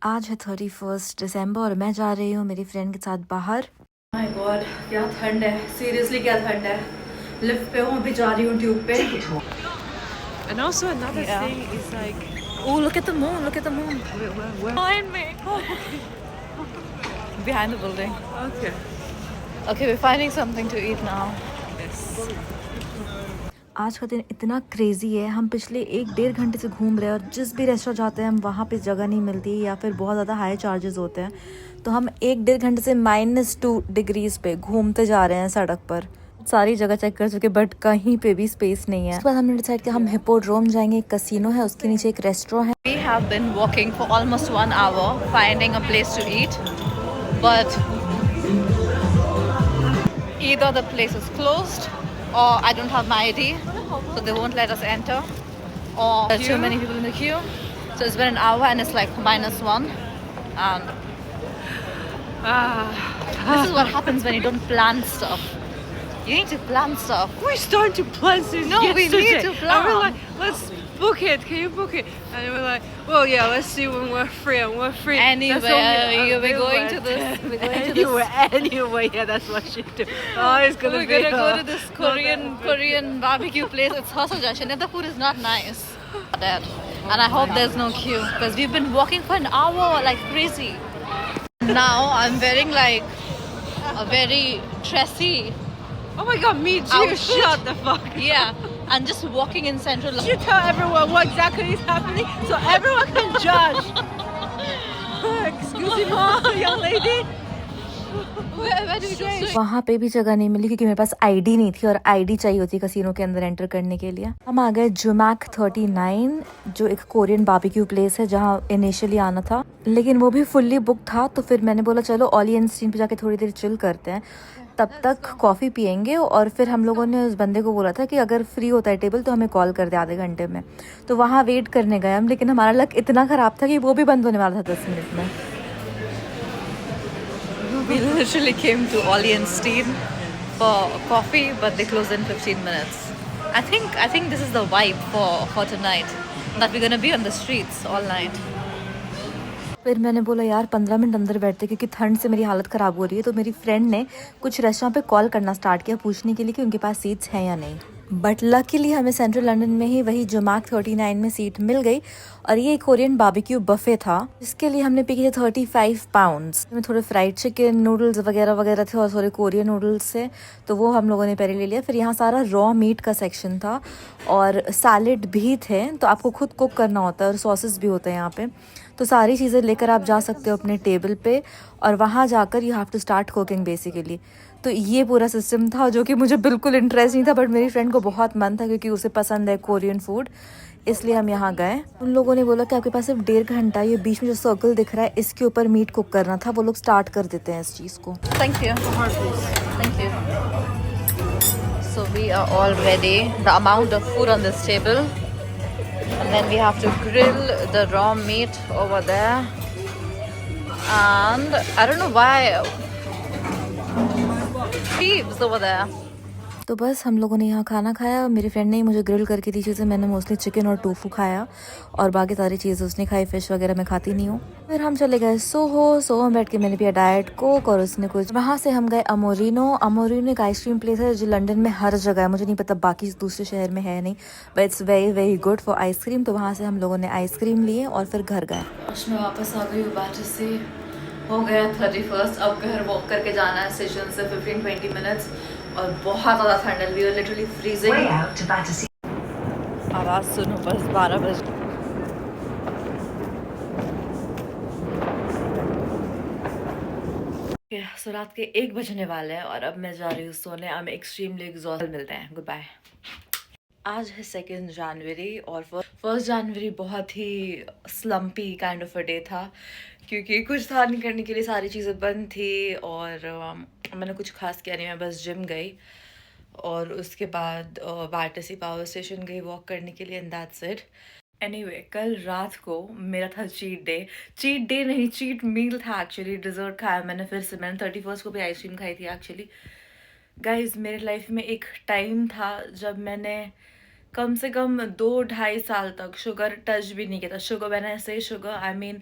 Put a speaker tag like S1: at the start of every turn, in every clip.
S1: आज है 31 दिसंबर और मैं जा रही हूँ मेरी फ्रेंड के साथ बाहर।
S2: माय गॉड क्या ठंड है, सीरियसली क्या ठंड है। लिफ्ट पे हूँ, अभी जा रही हूँ ट्यूब पे।
S3: And also another
S2: Yeah.
S3: thing is like,
S2: Oh, look at the moon, look at the moon.
S3: where?
S2: Behind me.
S3: Oh, okay.
S2: Behind the building.
S3: Okay.
S2: Okay, we're finding something to eat now.
S3: Yes.
S1: आज का दिन इतना crazy है, हम पिछले 1-1.5 घंटे से घूम रहे हैं और जिस भी रेस्टोरेंट जाते हैं हम वहाँ पे जगह नहीं मिलती या फिर बहुत ज़्यादा हाई चार्जेस होते हैं। तो हम 1-1.5 घंटे से -2 डिग्रीज पे घूमते जा रहे हैं सड़क पर। सारी जगह चेक कर चुके बट कहीं पे भी स्पेस नहीं है। उसके बाद हमने डिसाइड किया हम हिप्पोड्रोम जाएंगे, एक कसिनो है उसके नीचे एक रेस्टोरेंट है।
S2: We have been walking for almost 1 hour finding a place to eat, but either the place is closed or I don't have my ID, so they won't let us enter, or there are too many people in the queue. So it's been an hour and it's like -1, and this is what happens when you don't plan stuff. You need to plan stuff.
S3: We're starting to plan since
S2: No, we
S3: yesterday.
S2: need to plan.
S3: And we're like, let's book it. Can you book it? And we're like, well, yeah, let's see when we're free. And we're free.
S2: Anyway, we're going to this. We're going to this.
S3: Anyway, yeah, that's what she do. Oh, it's gonna
S2: We're
S3: be.
S2: gonna go to this Korean barbecue place. It's her suggestion. And the food is not nice. That. And I hope there's no queue because we've been walking for an hour like crazy. Now I'm wearing like a very dressy,
S3: Oh my God, me too.
S2: Outfit.
S3: Shut the fuck.
S2: yeah, and just walking in central
S3: You
S2: London.
S3: tell everyone what exactly is happening so everyone can judge. Excuse me, young lady.
S2: Where do we go?
S1: वहाँ पे भी जगह नहीं मिली क्योंकि मेरे पास ID नहीं थी और आईडी चाहिए होती कसिनो के अंदर एंटर करने के लिए। हम आ गए जुमैक 39 जो एक कोरियन बारबेक्यू प्लेस है जहाँ इनिशियली आना था, लेकिन वो भी फुल्ली बुक था। तो फिर मैंने बोला चलो ऑली एंड स्टीन पे जाके थोड़ी देर चिल करते हैं, तब तक कॉफ़ी पियेंगे। और फिर हम लोगों ने उस बंदे को बोला था कि अगर फ्री होता है टेबल तो हमें कॉल कर दे आधे घंटे में। तो वहाँ वेट करने गए हम, लेकिन हमारा लक इतना ख़राब था कि वो भी बंद होने वाला था 10 मिनट में।
S2: We literally came to Ollie and Steen for coffee, but they closed in 15 minutes. I think this is the vibe for tonight, that we're gonna be on the streets all night.
S1: फिर मैंने बोला यार 15 minute अंदर बैठते क्योंकि ठंड से मेरी हालत ख़राब हो रही है। तो मेरी फ्रेंड ने कुछ रेस्टोरेंट पे कॉल करना स्टार्ट किया पूछने के लिए कि उनके पास सीट्स हैं या नहीं। बट लकीली हमें सेंट्रल लंदन में ही वही जुमैक 39 में सीट मिल गई और ये कोरियन बारबेक्यू बफे था जिसके लिए हमने पे किए 35 पाउंड्स में थोड़े फ्राइड चिकन नूडल्स वगैरह वगैरह थे और थोड़े कोरियन नूडल्स से, तो वो हम लोगों ने पहले ले लिया। फिर यहाँ सारा रॉ मीट का सेक्शन था और सैलेड भी थे, तो आपको खुद कुक करना होता है और सॉसेस भी होते हैं यहाँ पे। तो सारी चीज़ें लेकर आप जा सकते हो अपने टेबल पे और वहाँ जाकर you have to start cooking basically. तो ये पूरा सिस्टम था जो कि मुझे बिल्कुल इंटरेस्ट नहीं था, बट मेरी फ्रेंड को बहुत मन था क्योंकि उसे पसंद है कोरियन फूड, इसलिए हम यहाँ गए। उन लोगों ने बोला कि आपके पास सिर्फ 1.5 घंटा, ये बीच में जो सर्कल दिख रहा है इसके ऊपर मीट कुक करना था। वो लोग स्टार्ट कर देते हैं इस चीज़ को।
S2: Thank you. Thank you. So we are all ready. The amount of food on this table, and then we have to grill the raw meat over there. And I don't know why thieves over there.
S1: तो बस हम लोगों ने यहाँ खाना खाया। मेरी friend ने ही मुझे ग्रिल करके दी चीज़ें, मैंने मोस्टली चिकन और टोफू खाया और बाकी सारी चीज़ें उसने खाई। फ़िश वगैरह मैं खाती नहीं हूँ। फिर हम चले गए सोहो में बैठ के मैंने पिया डाइट कोक और उसने कुछ। वहाँ से हम गए अमोरिनो एक आइसक्रीम प्लेस है जो लंदन में हर जगह है, मुझे नहीं पता बाकी दूसरे शहर में है नहीं, but it's very very good for ice cream. तो वहाँ से हम लोगों ने आइसक्रीम लिए और फिर घर गए।
S2: मैं वापस आ गई हूँ बारिश से। हो गया 31, अब घर वॉक करके जाना है स्टेशन से 15-20 मिनट्स और बहुत ज़्यादा ठंड है, वी आर लिटरली फ्रीजिंग। आवाज़ सुनो बस 12 बजे। सो रात के 1 बजने वाले हैं और अब मैं जा रही हूँ सोने। I am extremely exhausted. मिलते हैं, गुड बाय। आज है 2 जनवरी और 1 जनवरी बहुत ही स्लम्पी काइंड ऑफ अ डे था क्योंकि कुछ था नहीं करने के लिए, सारी चीज़ें बंद थी और मैंने कुछ खास किया नहीं। मैं बस जिम गई और उसके बाद वाटरसी पावर स्टेशन गई वॉक करने के लिए, एंड दैट्स इट। एनीवे कल रात को मेरा था चीट डे नहीं, चीट मील था एक्चुअली। डिज़र्ट खाया मैंने फिर से। मैंने 31 को भी आइसक्रीम खाई थी एक्चुअली। गाइज मेरे लाइफ में एक टाइम था जब मैंने कम से कम 2-2.5 साल तक शुगर टच भी नहीं किया था। शुगर मैंने ऐसे ही शुगर आई मीन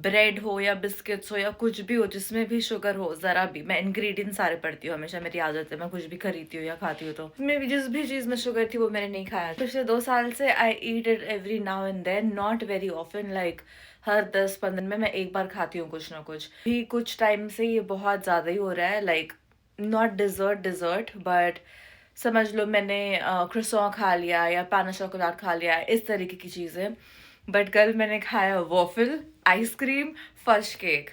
S2: ब्रेड हो या बिस्किट्स हो या कुछ भी हो जिसमें भी शुगर हो, ज़रा भी, मैं इंग्रेडिएंट्स सारे पढ़ती हूँ हमेशा, मेरी आदत है, मैं कुछ भी खरीदती हूँ या खाती हूँ तो मैं भी जिस भी चीज़ में शुगर थी वो मैंने नहीं खाया। पिछले 2 साल से I eat it every now and then, not very often, like हर 10-15 दिन में मैं एक बार खाती हूँ कुछ ना कुछ। भी कुछ टाइम से ये बहुत ज़्यादा ही हो रहा है, लाइक नॉट डिज़र्ट बट समझ लो मैंने क्रोसॉन खा लिया या पाना शोकोलाट खा लिया, इस तरीके की चीज़ें। बट कल मैंने खाया वॉफल, आइसक्रीम, फर्श केक,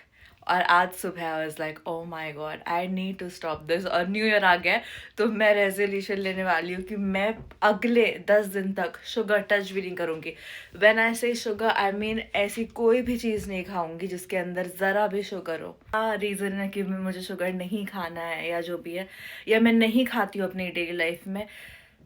S2: और आज सुबह I was like oh my God I need to stop this. और न्यू ईयर आ गया है तो मैं रेजोल्यूशन लेने वाली हूँ कि मैं अगले 10 दिन तक शुगर टच भी नहीं करूँगी। व्हेन आई से शुगर आई मीन ऐसी कोई भी चीज़ नहीं खाऊंगी जिसके अंदर ज़रा भी शुगर हो। हाँ, रीज़न है कि मुझे शुगर नहीं खाना है या जो भी है, या मैं नहीं खाती हूँ अपनी डेली लाइफ में।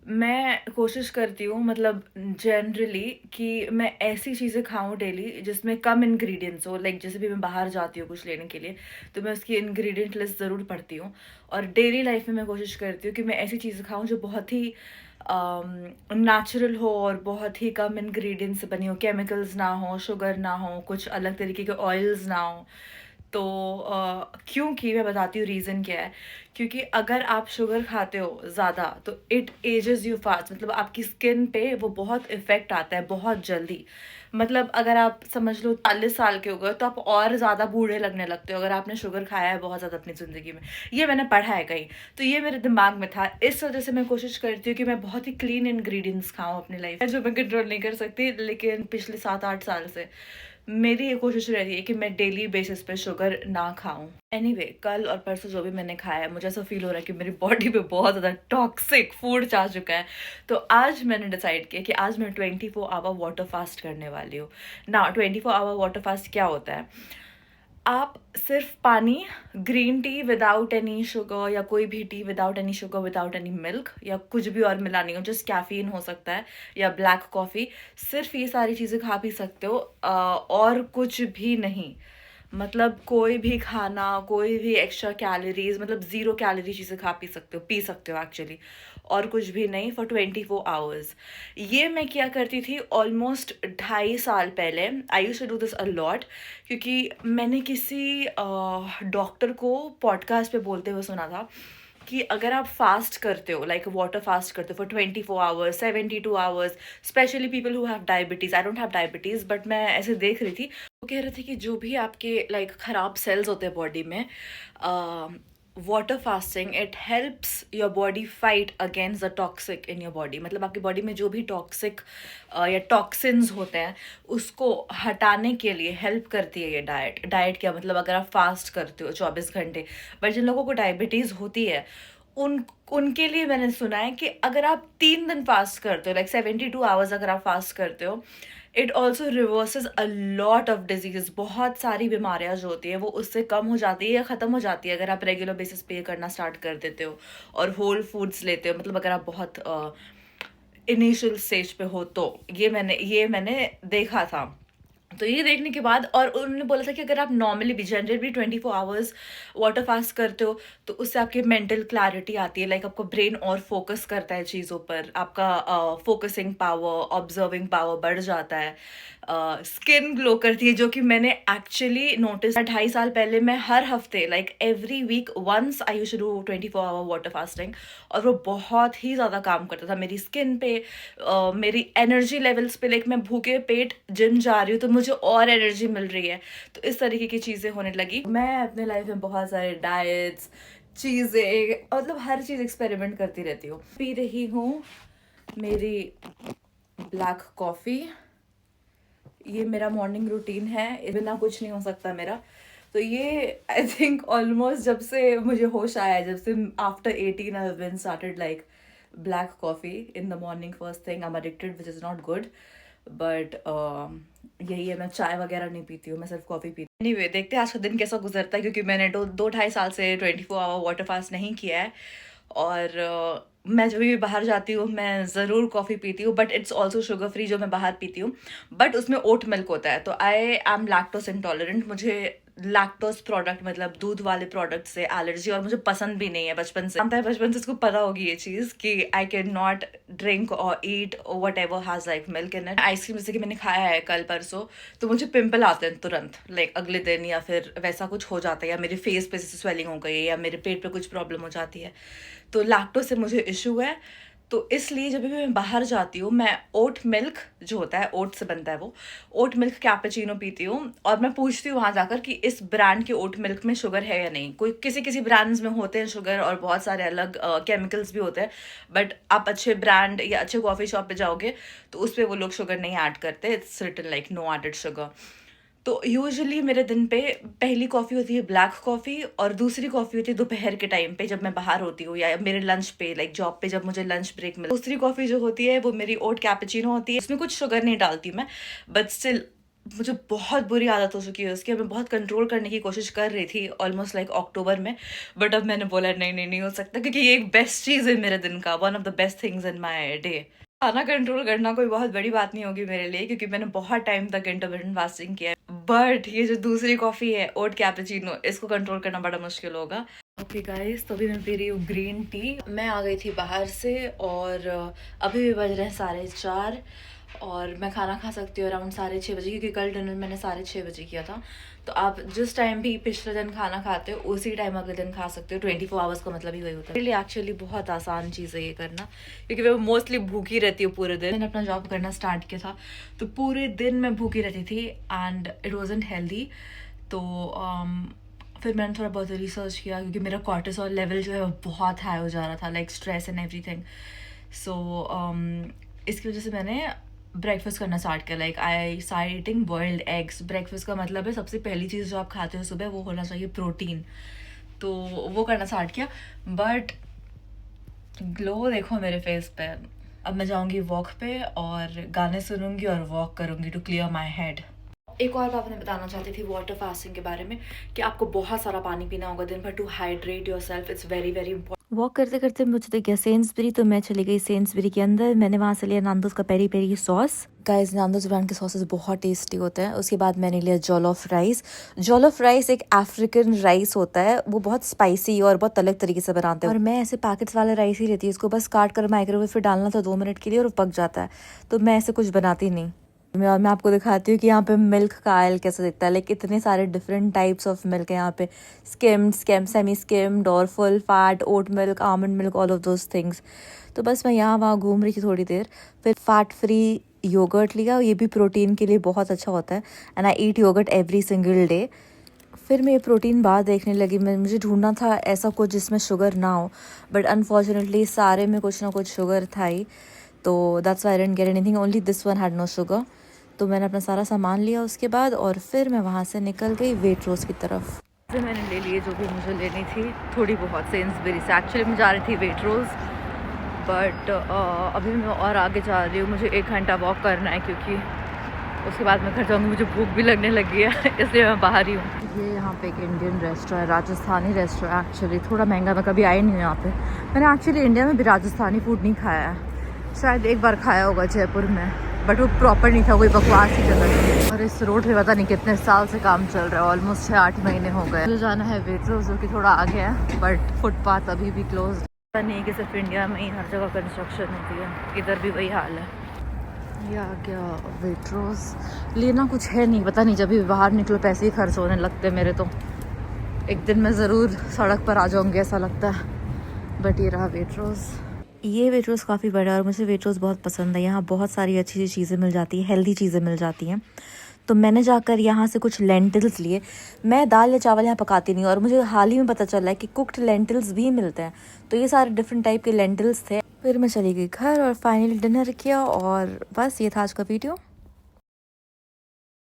S2: मैं कोशिश करती हूँ मतलब जनरली कि मैं ऐसी चीज़ें खाऊं डेली जिसमें कम इंग्रेडिएंट्स हो, लाइक जैसे भी मैं बाहर जाती हूँ कुछ लेने के लिए तो मैं उसकी इंग्रेडिएंट लिस्ट ज़रूर पढ़ती हूँ। और डेली लाइफ में मैं कोशिश करती हूँ कि मैं ऐसी चीज़ें खाऊं जो बहुत ही नेचुरल हो और बहुत ही कम इंग्रेडिएंट्स से बनी हो, केमिकल्स ना हो, शुगर ना हो, कुछ अलग तरीके के ऑयल्स ना हो। तो क्योंकि मैं बताती हूँ रीज़न क्या है। क्योंकि अगर आप शुगर खाते हो ज़्यादा तो इट एजेस यू फास्ट, मतलब आपकी स्किन पे वो बहुत इफ़ेक्ट आता है बहुत जल्दी। मतलब अगर आप समझ लो 40 साल के हो गए तो आप और ज़्यादा बूढ़े लगने लगते हो अगर आपने शुगर खाया है बहुत ज़्यादा अपनी ज़िंदगी में। ये मैंने पढ़ा है कहीं, तो ये मेरे दिमाग में था, इस वजह से मैं कोशिश करती हूँ कि मैं बहुत ही क्लीन इंग्रेडिएंट्स खाऊं अपनी लाइफ में, जो मैं कंट्रोल नहीं कर सकती। लेकिन पिछले 7-8 साल से मेरी ये कोशिश रहती है कि मैं डेली बेसिस पे शुगर ना खाऊं। एनीवे, कल और परसों जो भी मैंने खाया है मुझे ऐसा फील हो रहा है कि मेरी बॉडी पे बहुत ज़्यादा टॉक्सिक फूड जा चुका है। तो आज मैंने डिसाइड किया कि आज मैं 24 आवर वाटर फास्ट करने वाली हूँ ना। 24 आवर वाटर फास्ट क्या होता है, आप सिर्फ पानी, green tea without any sugar या कोई भी T without any sugar, without any milk या कुछ भी और मिला नहीं हो, जस्ट कैफीन हो सकता है या ब्लैक कॉफ़ी, सिर्फ ये सारी चीज़ें खा पी सकते हो और कुछ भी नहीं। मतलब कोई भी खाना, कोई भी एक्स्ट्रा कैलोरीज, मतलब 0 कैलोरी चीज़ें खा पी सकते हो एक्चुअली, और कुछ भी नहीं फॉर 24 आवर्स। ये मैं क्या करती थी ऑलमोस्ट 2.5 साल पहले। I used to do this a lot क्योंकि मैंने किसी डॉक्टर को पॉडकास्ट पे बोलते हुए सुना था कि अगर आप फास्ट करते हो, लाइक वाटर फास्ट करते हो for 24 hours, 72 hours, specially people who have diabetes, I don't have diabetes but मैं ऐसे देख रही थी, वो कह रहे थे कि जो भी आपके लाइक ख़राब सेल्स होते हैं बॉडी में, water fasting it helps your body fight against the toxic in your body. मतलब आपकी बॉडी में जो भी टॉक्सिक या टॉक्सिन्स होते हैं उसको हटाने के लिए हेल्प करती है ये डाइट क्या मतलब, अगर आप फास्ट करते हो 24 घंटे। बट जिन लोगों को डायबिटीज़ होती है उनके लिए मैंने सुना है कि अगर आप 3 दिन फास्ट करते हो, लाइक 72 आवर्स अगर आप फास्ट करते हो, it also reverses a lot of disease. बहुत सारी बीमारियां जो होती है वो उससे कम हो जाती है या ख़त्म हो जाती है अगर आप रेगुलर बेसिस पे करना स्टार्ट कर देते हो और होल फूड्स लेते हो। मतलब अगर आप बहुत इनिशियल स्टेज पे हो तो ये मैंने देखा था। तो ये देखने के बाद, और उन्होंने बोला था कि अगर आप नॉर्मली भी जनरली भी 24 आवर्स वाटर फास्ट करते हो तो उससे आपकी मेंटल क्लैरिटी आती है, लाइक आपका ब्रेन और फोकस करता है चीज़ों पर, आपका फोकसिंग पावर, ऑब्जर्विंग पावर बढ़ जाता है, स्किन ग्लो करती है, जो कि मैंने एक्चुअली नोटिस। 2.5 साल पहले मैं हर हफ्ते like every week once I used to do 24 hour water fasting, और वो बहुत ही ज़्यादा काम करता था मेरी स्किन पे, मेरी एनर्जी लेवल्स पे। लाइक मैं भूखे पेट जिम जा रही हूँ तो मुझे और एनर्जी मिल रही है, तो इस तरीके की चीज़ें होने लगी। मैं अपने लाइफ में बहुत सारे डाइट्स, चीज़ें, मतलब हर चीज़ एक्सपेरिमेंट करती रहती हूँ। पी रही हूँ मेरी ब्लैक कॉफ़ी, ये मेरा मॉर्निंग रूटीन है, बिना कुछ नहीं हो सकता मेरा। तो ये आई थिंक ऑलमोस्ट जब से मुझे होश आया है, जब से after 18 I have been started like black coffee in the morning first thing. I am addicted which is not good but यही है, मैं चाय वगैरह नहीं पीती हूँ, मैं सिर्फ कॉफ़ी पीती हूँ। एनीवे, देखते हैं आज का दिन कैसा गुजरता है, क्योंकि मैंने 2-2.5 साल से 24 आवर वाटर फास्ट नहीं किया है। और मैं जब भी बाहर जाती हूँ मैं ज़रूर कॉफ़ी पीती हूँ, but it's also sugar free जो मैं बाहर पीती हूँ, बट उसमें ओट मिल्क होता है। तो आई एम लैक्टोस इंटॉलरेंट, मुझे लैक्टोज प्रोडक्ट मतलब दूध वाले प्रोडक्ट से एलर्जी, और मुझे पसंद भी नहीं है बचपन से। बचपन से उसको पता होगी ये चीज़ कि आई कैन नॉट ड्रिंक और eat what ever has like milk in it. Ice cream जैसे कि मैंने खाया है कल परसों, तो मुझे पिंपल आते हैं तुरंत, लाइक अगले दिन, या फिर वैसा कुछ हो जाता है, या मेरे फेस पे जैसे स्वेलिंग हो गई है, या मेरे पेट पे कुछ प्रॉब्लम हो जाती है। तो लैक्टोज से मुझे इशू है, तो इसलिए जब भी मैं बाहर जाती हूँ मैं ओट मिल्क जो होता है, ओट से बनता है वो, ओट मिल्क कैपेचिनो पीती हूँ। और मैं पूछती हूँ वहाँ जाकर कि इस ब्रांड के ओट मिल्क में शुगर है या नहीं। कोई किसी ब्रांड्स में होते हैं शुगर, और बहुत सारे अलग केमिकल्स भी होते हैं, बट आप अच्छे ब्रांड या अच्छे कॉफ़ी शॉप पे जाओगे तो उस पर वो लोग शुगर नहीं ऐड करते, it's written like no added sugar. तो यूजुअली मेरे दिन पे पहली कॉफ़ी होती है ब्लैक कॉफ़ी, और दूसरी कॉफ़ी होती है दोपहर के टाइम पे जब मैं बाहर होती हूँ, या मेरे लंच पे, लाइक जॉब पे जब मुझे लंच ब्रेक मिलता है। दूसरी कॉफ़ी जो होती है वो मेरी ओट कैपेचिनो होती है, उसमें कुछ शुगर नहीं डालती मैं, बट स्टिल मुझे बहुत बुरी आदत हो चुकी है उसकी। मैं बहुत कंट्रोल करने की कोशिश कर रही थी ऑलमोस्ट लाइक अक्टूबर में, बट अब मैंने बोला नहीं हो सकता, क्योंकि ये एक बेस्ट चीज़ है मेरे दिन का, one of the best things in my day. खाना कंट्रोल करना कोई बहुत बड़ी बात नहीं होगी मेरे लिए, क्योंकि मैंने बहुत टाइम तक इंटरमिटेंट फास्टिंग किया है, बट ये जो दूसरी कॉफ़ी है ओट कैपेचिनो, इसको कंट्रोल करना बड़ा मुश्किल होगा। ओके गाइस, तो अभी मैं पी रही हूँ ग्रीन टी। मैं आ गई थी बाहर से, और अभी भी बज रहे हैं 4:30, और मैं खाना खा सकती हूँ अराउंड 6:30 बजे, क्योंकि कल डिनर मैंने 6:30 बजे किया था। तो आप जिस टाइम भी पिछले दिन खाना खाते हो उसी टाइम अगले दिन खा सकते हो। 24 आवर्स का मतलब ही वही होता है। मेरे लिए एक्चुअली बहुत आसान चीज़ है ये करना, क्योंकि मैं मोस्टली भूखी रहती हूँ पूरे दिन। मैंने अपना जॉब करना स्टार्ट किया था तो पूरे दिन मैं भूखी रहती थी, एंड इट वॉजंट हेल्दी। तो फिर मैंने थोड़ा बहुत रिसर्च किया, क्योंकि मेरा कॉर्टिसोल लेवल जो है वो बहुत हाई हो जा रहा था, लाइक स्ट्रेस एंड एवरीथिंग। सो इसकी वजह से मैंने ब्रेकफास्ट करना स्टार्ट किया, like I start eating boiled eggs. Breakfast का मतलब है सबसे पहली चीज़ जो आप खाते हो सुबह वो होना चाहिए प्रोटीन, तो वो करना स्टार्ट किया। बट ग्लो देखो मेरे फेस पे। अब मैं जाऊँगी वॉक पे और गाने सुनूंगी और वॉक करूँगी टू क्लियर माई हेड। एक और बात मैं बताना चाहती थी वाटर फास्टिंग के बारे में, कि आपको बहुत सारा पानी पीना होगा दिन भर to hydrate yourself. It's very very important.
S1: Walk करते करते मुझे दिख गया सेंसबरी, तो मैं चली गई सेंसबरी के अंदर। मैंने वहाँ से लिया नांदोज का peri peri sauce. Guys, Nando's brand के सॉसेस बहुत टेस्टी होते हैं। उसके बाद मैंने लिया जॉलोफ राइस। जॉलोफ राइस एक अफ्रीकन राइस होता है, वो बहुत स्पाइसी और बहुत अलग तरीके से बनाते हैं। और मैं ऐसे पैकेट्स वाला राइस ही लेती हूँ, उसको बस काट कर माइक्रोवेव में डालना था 2 मिनट के लिए और वो पक जाता है। तो मैं ऐसे कुछ बनाती नहीं। और मैं आपको दिखाती हूँ कि यहाँ पे मिल्क का आयल कैसा दिखता है। लाइक इतने सारे डिफरेंट टाइप्स ऑफ मिल्क है यहाँ पे, स्किम्ड, सेमी स्किम्ड और full fat, oat milk, almond milk, all of those things. तो बस मैं यहाँ वहाँ घूम रही थी थोड़ी देर, फिर फैट फ्री योगर्ट लिया, ये भी प्रोटीन के लिए बहुत अच्छा होता है, and I eat yogurt every single day. फिर मैं ये प्रोटीन बार देखने लगी। मुझे ढूंढना था ऐसा कुछ जिसमें शुगर ना हो, बट अनफॉर्चुनेटली सारे में कुछ ना कुछ शुगर था ही, तो that's why I didn't get anything, only this one had no sugar. तो मैंने अपना सारा सामान लिया उसके बाद, और फिर मैं वहाँ से निकल गई वेट्रोस की तरफ। फिर मैंने ले लिए जो भी मुझे लेनी थी, थोड़ी बहुत सेंसबरी से। एक्चुअली मैं जा रही थी वेट्रोस, बट अभी मैं और आगे जा रही हूँ। मुझे 1 घंटा वॉक करना है, क्योंकि उसके बाद मैं घर जाऊँगी, मुझे भूख भी लगने लगी है, इसलिए मैं बाहर ही हूँ। ये यहाँ पे एक इंडियन रेस्टोरेंट है, राजस्थानी रेस्टोरेंट। एक्चुअली थोड़ा महंगा, मैं कभी आई नहीं हूँ यहाँ पे। मैंने एक्चुअली इंडिया में भी राजस्थानी फूड नहीं खाया है, शायद एक बार खाया होगा जयपुर में, बट वो प्रॉपर नहीं था, कोई बकवास ही जगह थी। और इस रोड पे पता नहीं कितने साल से काम चल रहा है, ऑलमोस्ट 6-8 महीने हो गए। मुझे जाना है वेट्रोस, जो कि थोड़ा आगे है, बट फुटपाथ अभी भी क्लोज। पता नहीं कि सिर्फ इंडिया में ही हर जगह कंस्ट्रक्शन होती है, इधर भी वही हाल है। ये आ गया वेट्रोस। लेना कुछ है नहीं, पता नहीं, जब भी बाहर निकलो पैसे ही खर्च होने लगते मेरे। तो एक दिन मैं ज़रूर सड़क पर आ जाऊँगी ऐसा लगता है। बट ये रहा वेट्रोस। ये वेट्रोस काफ़ी बड़ा है और मुझे वेट्रोस बहुत पसंद है। यहाँ बहुत सारी अच्छी चीज़ें मिल जाती हैं, हेल्दी चीज़ें मिल जाती हैं। तो मैंने जाकर यहाँ से कुछ लेंटिल्स लिए। मैं दाल या चावल यहाँ पकाती नहीं, और मुझे हाल ही में पता चला है कि कुक्ड लेंटिल्स भी मिलते हैं। तो ये सारे डिफरेंट टाइप के लेंटिल्स थे। फिर मैं चली गई घर और फाइनली डिनर किया, और बस ये था आज का वीडियो।